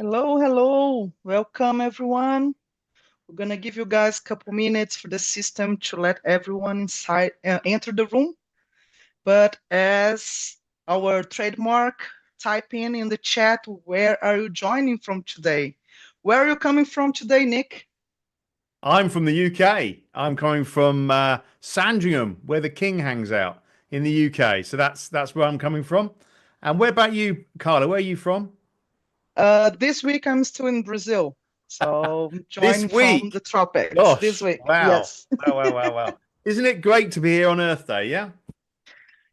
Hello, hello. Welcome, everyone. We're going to give you guys a couple minutes for the system to let everyone inside enter the room. But as our trademark, type in the chat, where are you joining from today? Where are you coming from today, Nick? I'm from the UK. I'm coming from Sandringham, where the king hangs out in the UK. So that's where I'm coming from. And where about you, Carla? Where are you from? This week I'm still in Brazil. So I'm This joining from the week. tropics this Gosh, week. wow. Yes. Wow, wow, wow, wow. Isn't it great to be here on Earth Day? Yeah.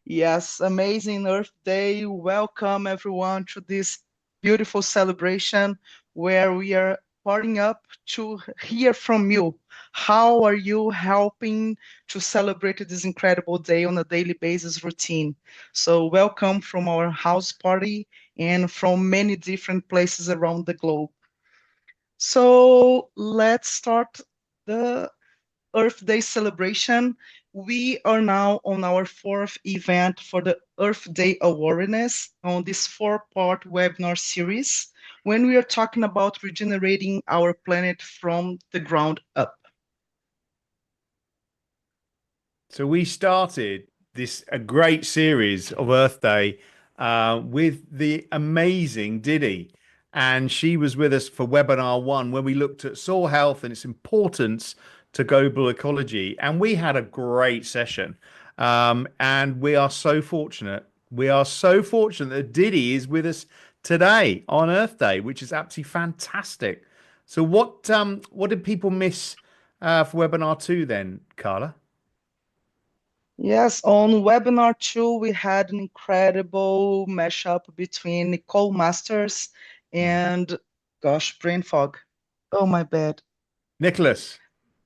Yes, amazing Earth Day. Welcome everyone to this beautiful celebration where we are parting up to hear from you. How are you helping to celebrate this incredible day on a daily basis routine? So, welcome from our house party and from many different places around the globe. So, let's start the Earth Day celebration. We are now on our fourth event for the Earth Day awareness on this four-part webinar series when we are talking about regenerating our planet from the ground up. So we started this a great series of Earth Day with the amazing Diddy, and she was with us for webinar one where we looked at soil health and its importance to global ecology, and we had a great session. And we are so fortunate. We are so fortunate that Diddy is with us today on Earth Day, which is absolutely fantastic. So what did people miss for webinar two then, Carla? Yes, on webinar two, we had an incredible mashup between Nicole Masters and, gosh, brain fog. Oh, my bad. Nicholas,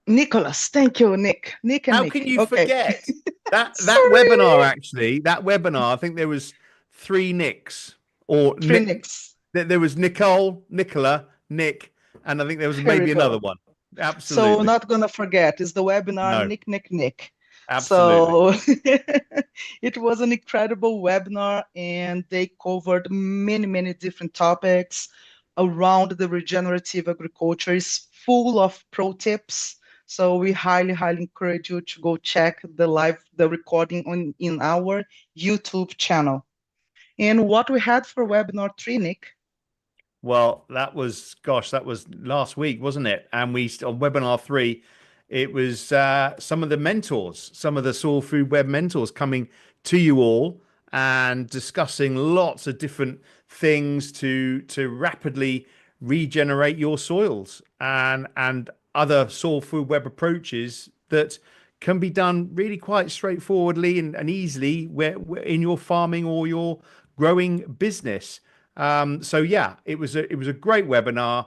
Nicholas. Thank you, Nick. Nick and how can Nick. you Okay. forget that webinar? Sorry. Actually, that webinar, I think there was three Nicks, or Three Nick. Nicks. There was Nicole, Nicola, Nick, and I think there was There we maybe another go. one. So Absolutely, not gonna forget, is the webinar no, Nick Nick Nick. absolutely. So it was an incredible webinar and they covered many different topics around the regenerative agriculture. It's full of pro tips. So we highly encourage you to go check the recording on in our YouTube channel. And what we had for webinar three, Nick? Well, that was last week, wasn't it? And on webinar three, it was some of the mentors, some of the Soul Food Web mentors coming to you all and discussing lots of different things to rapidly regenerate your soils and other Soul Food Web approaches that can be done really quite straightforwardly and easily where in your farming or your growing business. So yeah, it was a great webinar,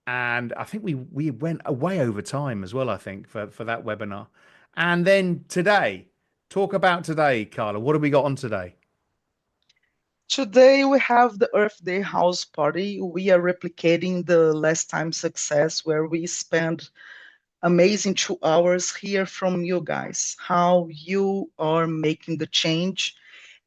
and I think we went way over time as well. I think for that webinar, and then today, talk about today, Carla. What have we got on today? Today we have the Earth Day house party. We are replicating the last time success where we spent amazing 2 hours here from you guys, how you are making the change.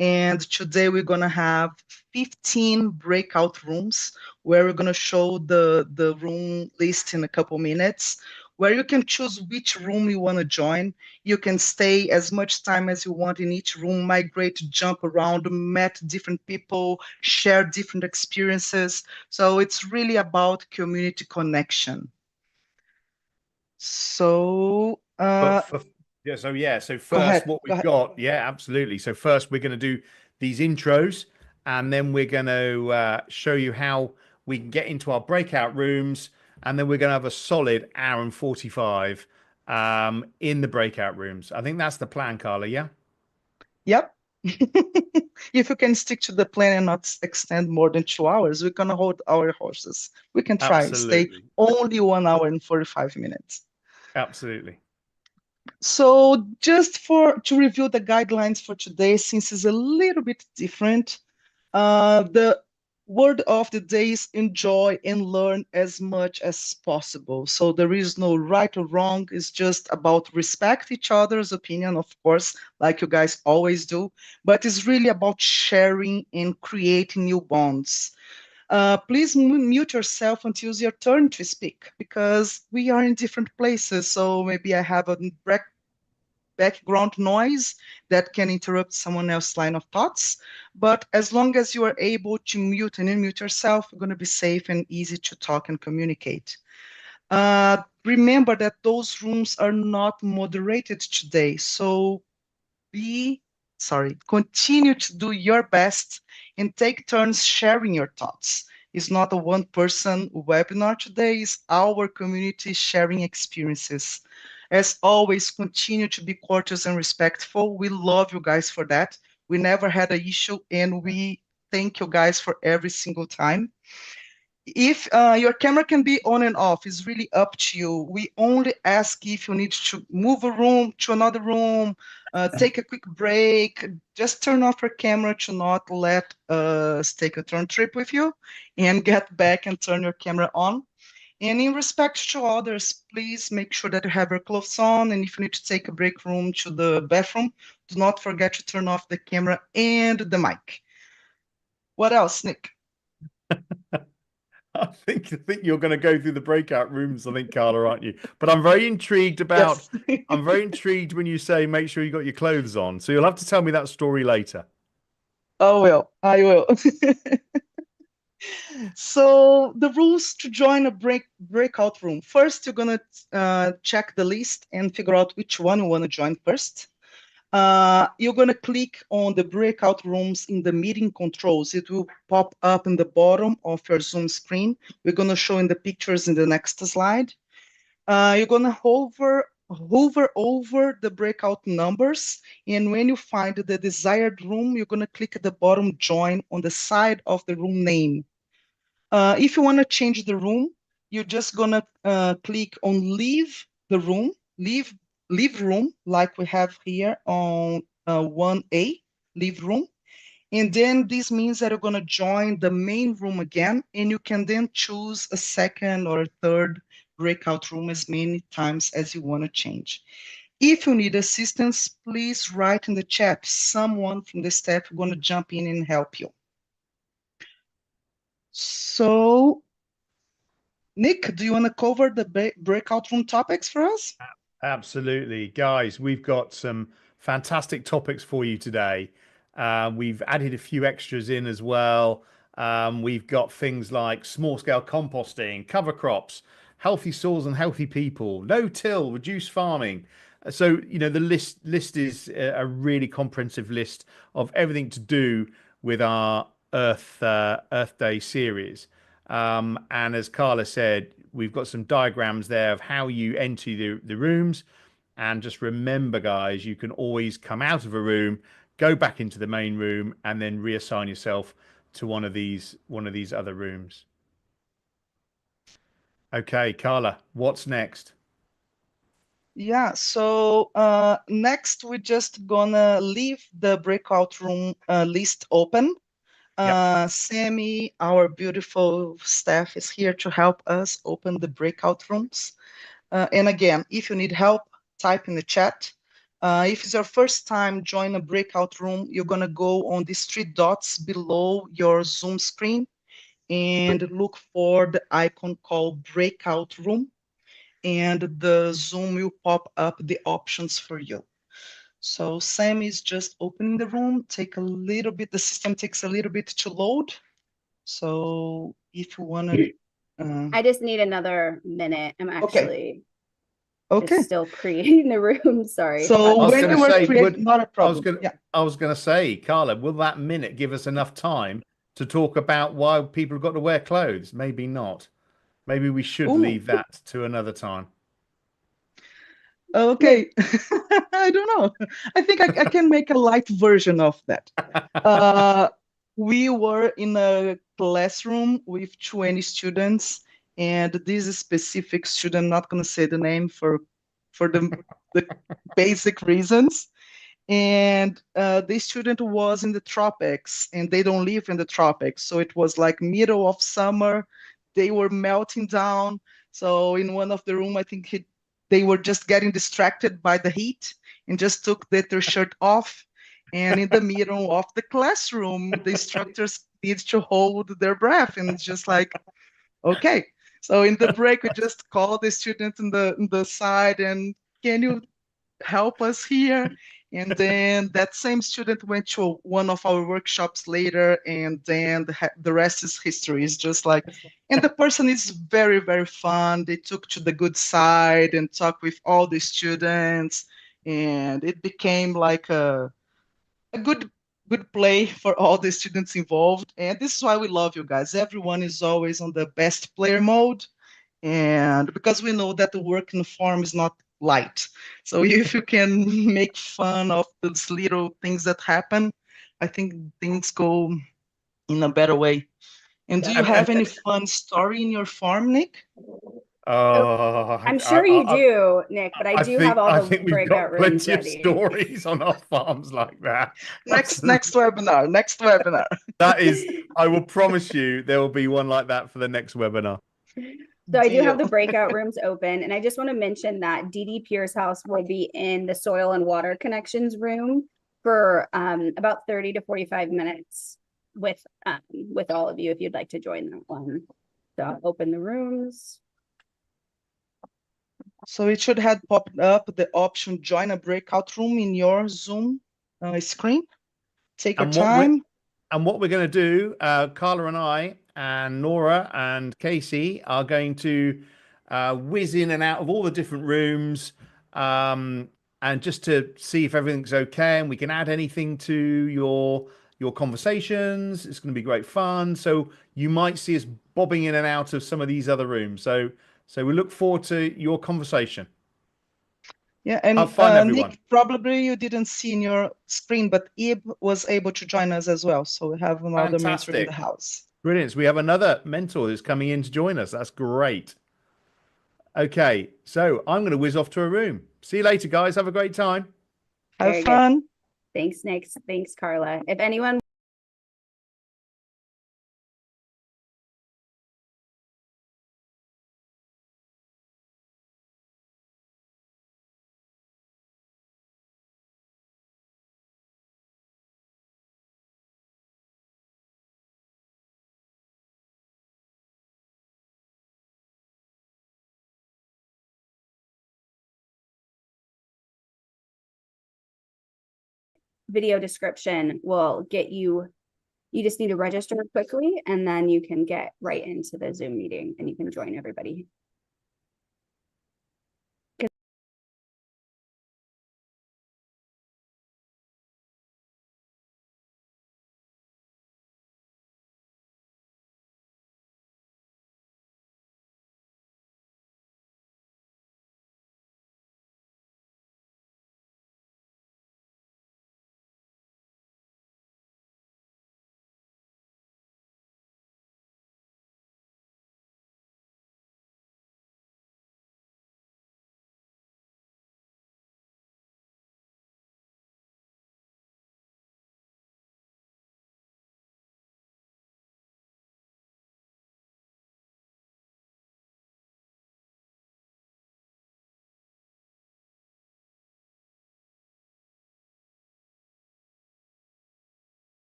And today we're gonna have 15 breakout rooms where we're gonna show the room list in a couple minutes, where you can choose which room you want to join. You can stay as much time as you want in each room, migrate, jump around, met different people, share different experiences. So it's really about community connection. So, But for yeah, so go first, ahead. what Go we've ahead. got, yeah, absolutely. So first, we're going to do these intros, and then we're going to show you how we can get into our breakout rooms, and then we're going to have a solid hour and 45 in the breakout rooms. I think that's the plan, Carla. Yeah, Yep. If you can stick to the plan and not extend more than 2 hours, we're gonna hold our horses. We can try stay absolutely, only 1 hour and 45 minutes. absolutely. So just for to review the guidelines for today, since it's a little bit different, the word of the day is enjoy and learn as much as possible. So there is no right or wrong. It's just about respect each other's opinion, of course, like you guys always do. But it's really about sharing and creating new bonds. Please mute yourself until it's your turn to speak because we are in different places. So maybe I have a background noise that can interrupt someone else's line of thoughts. But as long as you are able to mute and unmute yourself, you're going to be safe and easy to talk and communicate. Remember that those rooms are not moderated today. So continue to do your best and take turns sharing your thoughts. It's not a one-person webinar today, it's our community sharing experiences. As always, continue to be courteous and respectful. We love you guys for that. We never had an issue, and we thank you guys for every single time. If your camera can be on and off, it's really up to you. We only ask if you need to move a room to another room, take a quick break, just turn off your camera to not let us take a turn trip with you and get back and turn your camera on. And in respect to others, please make sure that you have your clothes on. And if you need to take a break room to the bathroom, do not forget to turn off the camera and the mic. What else, Nick? I think you're going to go through the breakout rooms, I think, Carla, aren't you? But I'm very intrigued about. Yes. I'm very intrigued when you say make sure you got your clothes on. So you'll have to tell me that story later. Oh, well, I will. So the rules to join a breakout room. First, you're gonna check the list and figure out which one you want to join first. You're gonna click on the breakout rooms in the meeting controls. It will pop up in the bottom of your Zoom screen. We're gonna show in the pictures in the next slide. You're gonna hover over the breakout numbers, and when you find the desired room, you're gonna click at the bottom join on the side of the room name. If you want to change the room, you're just gonna click on leave the room, leave room, like we have here on 1A, leave room. And then this means that you're gonna join the main room again, and you can then choose a second or a third breakout room as many times as you want to change. If you need assistance, please write in the chat. Someone from the staff is gonna jump in and help you. So Nick, do you want to cover the breakout room topics for us? Absolutely. Guys, we've got some fantastic topics for you today. We've added a few extras in as well. We've got things like small scale composting, cover crops, healthy soils and healthy people, no till, reduced farming. So, the list is a really comprehensive list of everything to do with our Earth Day series. And as Carla said, we've got some diagrams there of how you enter the rooms. And just remember, guys, you can always come out of a room, go back into the main room, and then reassign yourself to one of these other rooms. Okay, Carla, what's next? Yeah, so next we're just gonna leave the breakout room list open. Yep. Sammy, our beautiful staff, is here to help us open the breakout rooms. And again, if you need help, type in the chat. If it's your first time join a breakout room, you're gonna go on these three dots below your Zoom screen and look for the icon called breakout room, and the Zoom will pop up the options for you. So Sam is just opening the room. The system takes a little bit to load. So if you want to. I just need another minute. I'm actually okay. still creating the room. Sorry. So when you were creating, not a problem. I was going to say, Carla, will that minute give us enough time to talk about why people have got to wear clothes? Maybe not. Maybe we should leave that to another time. Okay. I don't know. I think I can make a light version of that. We were in a classroom with 20 students, and this specific student, I'm not going to say the name for the basic reasons. And the student was in the tropics, and they don't live in the tropics. So it was like middle of summer. They were melting down. So in one of the room, I think they were just getting distracted by the heat and just took their shirt off. And in the middle of the classroom, the instructors need to hold their breath, and it's just like, okay. So in the break, we just call the student in the side and, can you help us here? And then that same student went to one of our workshops later, and then the rest is history. It's just like, and the person is very, very fun. They took to the good side and talked with all the students, and it became like a good play for all the students involved. And this is why we love you guys. Everyone is always on the best player mode, and because we know that the work in the farm is not light. So if you can make fun of those little things that happen, I think things go in a better way. And do you have any fun story in your farm, Nick? Oh, I'm sure you do, Nick, but I do have all I the think we've breakout got rooms plenty of ready. stories on our farms like that. Next webinar. Next webinar. That is, I will promise you, there will be one like that for the next webinar. So I do have Deal. the breakout rooms open, and I just want to mention that Dee Pierce House will be in the soil and water connections room for about 30 to 45 minutes with all of you if you'd like to join that one. So I'll open the rooms. So it should have popped up the option join a breakout room in your Zoom screen. Take your And time. what we're going to do, Carla and I and Nora and Casey are going to whiz in and out of all the different rooms, and just to see if everything's okay and we can add anything to your conversations. It's going to be great fun. So you might see us bobbing in and out of some of these other rooms. So we look forward to your conversation. Yeah, Have and fun, everyone. Nick, probably you didn't see in your screen, but Ib was able to join us as well. So we have another mentor in the Fantastic. house. Brilliant. So we have another mentor who's coming in to join us. That's great. Okay, so I'm going to whiz off to a room. See you later, guys. Have a great time. Have Very good. fun. Thanks, Nick. Thanks, Carla. If anyone video description will get you just need to register quickly, and then you can get right into the Zoom meeting and you can join everybody.